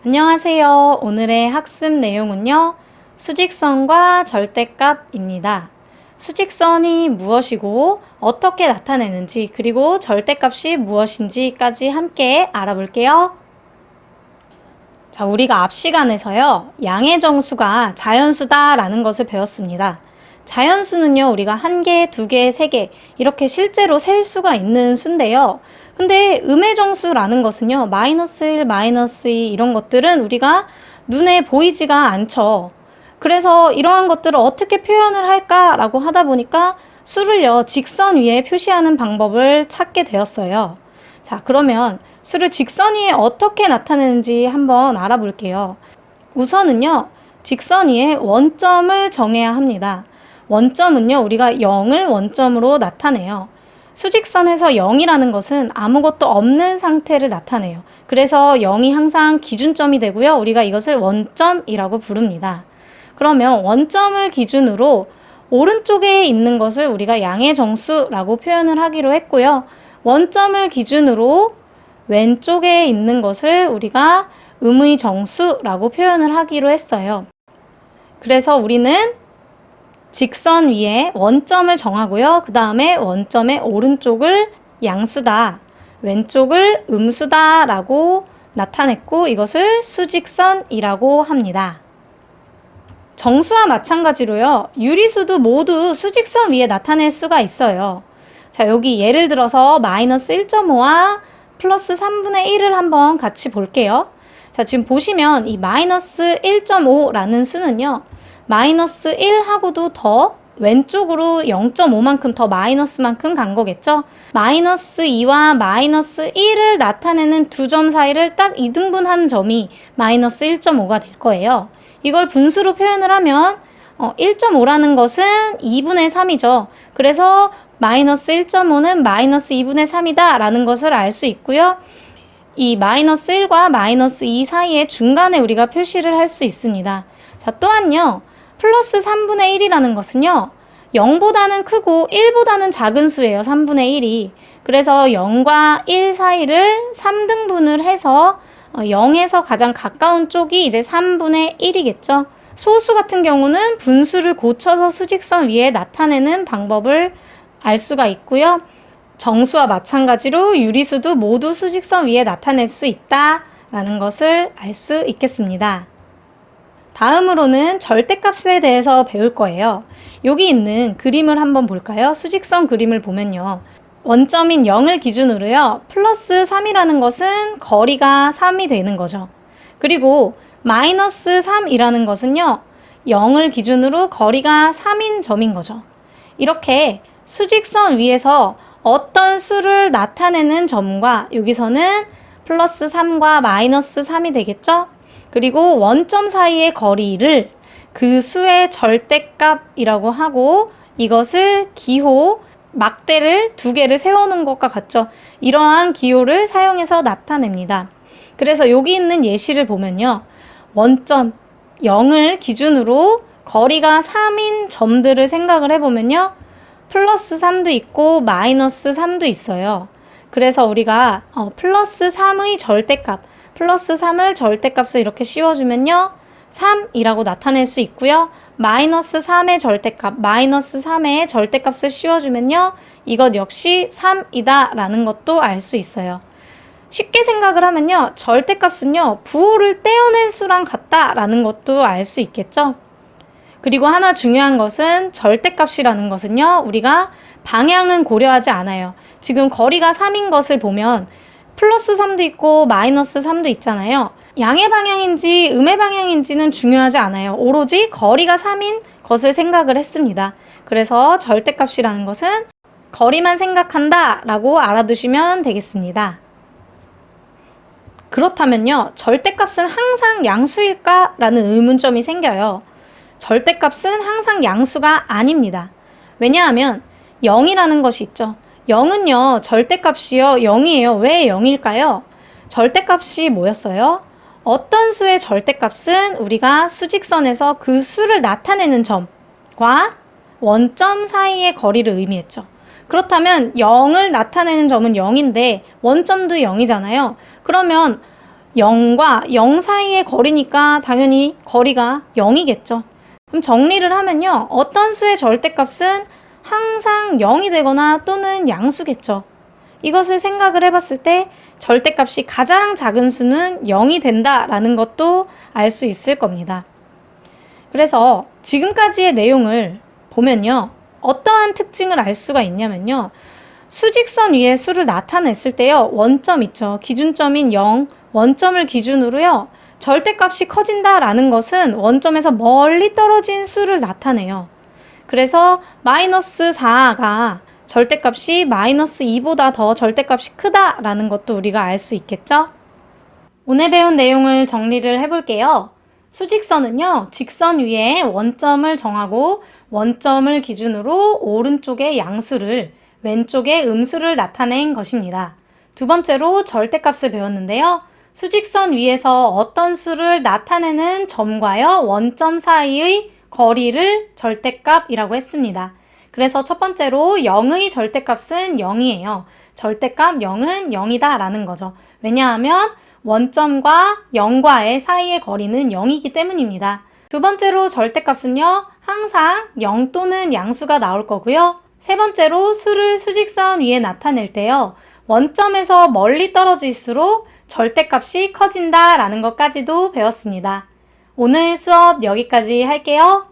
안녕하세요. 오늘의 학습 내용은요. 수직선과 절대값입니다. 수직선이 무엇이고 어떻게 나타내는지 그리고 절대값이 무엇인지까지 함께 알아볼게요. 자, 우리가 앞 시간에서요. 양의 정수가 자연수다라는 것을 배웠습니다. 자연수는요. 우리가 1개, 2개, 3개 이렇게 실제로 셀 수가 있는 수인데요. 근데 음의 정수라는 것은요. -1, -2 이런 것들은 우리가 눈에 보이지가 않죠. 그래서 이러한 것들을 어떻게 표현을 할까라고 하다 보니까 수를요. 직선 위에 표시하는 방법을 찾게 되었어요. 자, 그러면 수를 직선 위에 어떻게 나타내는지 한번 알아볼게요. 우선은요. 직선 위에 원점을 정해야 합니다. 원점은요. 우리가 0을 원점으로 나타내요. 수직선에서 0이라는 것은 아무것도 없는 상태를 나타내요. 그래서 0이 항상 기준점이 되고요. 우리가 이것을 원점이라고 부릅니다. 그러면 원점을 기준으로 오른쪽에 있는 것을 우리가 양의 정수라고 표현을 하기로 했고요. 원점을 기준으로 왼쪽에 있는 것을 우리가 음의 정수라고 표현을 하기로 했어요. 그래서 우리는 직선 위에 원점을 정하고요. 그 다음에 원점의 오른쪽을 양수다, 왼쪽을 음수다 라고 나타냈고 이것을 수직선이라고 합니다. 정수와 마찬가지로요. 유리수도 모두 수직선 위에 나타낼 수가 있어요. 자, 여기 예를 들어서 -1.5와 플러스 3분의 1을 한번 같이 볼게요. 자, 지금 보시면 이 -1.5라는 수는요. -1하고도 더 왼쪽으로 0.5만큼 더 마이너스만큼 간 거겠죠? -2와 -1을 나타내는 두 점 사이를 딱 이등분한 점이 -1.5가 될 거예요. 이걸 분수로 표현을 하면 1.5라는 것은 2분의 3이죠. 그래서 -1.5는 -2분의 3이다 라는 것을 알 수 있고요. 이 -1과 -2 사이의 중간에 우리가 표시를 할 수 있습니다. 자, 또한요. 플러스 3분의 1이라는 것은요. 0보다는 크고 1보다는 작은 수예요. 3분의 1이. 그래서 0과 1 사이를 3등분을 해서 0에서 가장 가까운 쪽이 이제 3분의 1이겠죠. 소수 같은 경우는 분수를 고쳐서 수직선 위에 나타내는 방법을 알 수가 있고요. 정수와 마찬가지로 유리수도 모두 수직선 위에 나타낼 수 있다라는 것을 알 수 있겠습니다. 다음으로는 절대값에 대해서 배울 거예요. 여기 있는 그림을 한번 볼까요? 수직선 그림을 보면요. 원점인 0을 기준으로요. 플러스 3이라는 것은 거리가 3이 되는 거죠. 그리고 마이너스 3이라는 것은요. 0을 기준으로 거리가 3인 점인 거죠. 이렇게 수직선 위에서 어떤 수를 나타내는 점과 여기서는 플러스 3과 마이너스 3이 되겠죠? 그리고 원점 사이의 거리를 그 수의 절대값이라고 하고 이것을 기호, 막대를 2개를 세우는 것과 같죠. 이러한 기호를 사용해서 나타냅니다. 그래서 여기 있는 예시를 보면요. 원점 0을 기준으로 거리가 3인 점들을 생각을 해보면요. 플러스 3도 있고 마이너스 3도 있어요. 그래서 우리가 플러스 3의 절대값, 플러스 3을 절대값을 이렇게 씌워주면요. 3이라고 나타낼 수 있고요. 마이너스 3의 절대값, 마이너스 3의 절대값을 씌워주면요. 이것 역시 3이다 라는 것도 알 수 있어요. 쉽게 생각을 하면요. 절대값은요. 부호를 떼어낸 수랑 같다라는 것도 알 수 있겠죠. 그리고 하나 중요한 것은 절대값이라는 것은요. 우리가 방향은 고려하지 않아요. 지금 거리가 3인 것을 보면 플러스 3도 있고 마이너스 3도 있잖아요. 양의 방향인지 음의 방향인지는 중요하지 않아요. 오로지 거리가 3인 것을 생각을 했습니다. 그래서 절대값이라는 것은 거리만 생각한다 라고 알아두시면 되겠습니다. 그렇다면요. 절대값은 항상 양수일까? 라는 의문점이 생겨요. 절대값은 항상 양수가 아닙니다. 왜냐하면 0이라는 것이 있죠. 0은요. 절대값이요. 0이에요. 왜 0일까요? 절대값이 뭐였어요? 어떤 수의 절대값은 우리가 수직선에서 그 수를 나타내는 점과 원점 사이의 거리를 의미했죠. 그렇다면 0을 나타내는 점은 0인데 원점도 0이잖아요. 그러면 0과 0 사이의 거리니까 당연히 거리가 0이겠죠. 그럼 정리를 하면요. 어떤 수의 절대값은 항상 0이 되거나 또는 양수겠죠. 이것을 생각을 해봤을 때 절대값이 가장 작은 수는 0이 된다라는 것도 알 수 있을 겁니다. 그래서 지금까지의 내용을 보면요. 어떠한 특징을 알 수가 있냐면요. 수직선 위에 수를 나타냈을 때요. 원점 있죠. 기준점인 0, 원점을 기준으로요. 절대값이 커진다라는 것은 원점에서 멀리 떨어진 수를 나타내요. 그래서 마이너스 4가 절대값이 마이너스 2보다 더 절대값이 크다라는 것도 우리가 알 수 있겠죠? 오늘 배운 내용을 정리를 해볼게요. 수직선은요, 직선 위에 원점을 정하고 원점을 기준으로 오른쪽의 양수를, 왼쪽의 음수를 나타낸 것입니다. 두 번째로 절대값을 배웠는데요. 수직선 위에서 어떤 수를 나타내는 점과요, 원점 사이의 거리를 절대값이라고 했습니다. 그래서 첫 번째로 0의 절대값은 0이에요. 절대값 0은 0이다 라는 거죠. 왜냐하면 원점과 0과의 사이의 거리는 0이기 때문입니다. 두 번째로 절대값은요, 항상 0 또는 양수가 나올 거고요. 세 번째로 수를 수직선 위에 나타낼 때요, 원점에서 멀리 떨어질수록 절대값이 커진다라는 것까지도 배웠습니다. 오늘 수업 여기까지 할게요.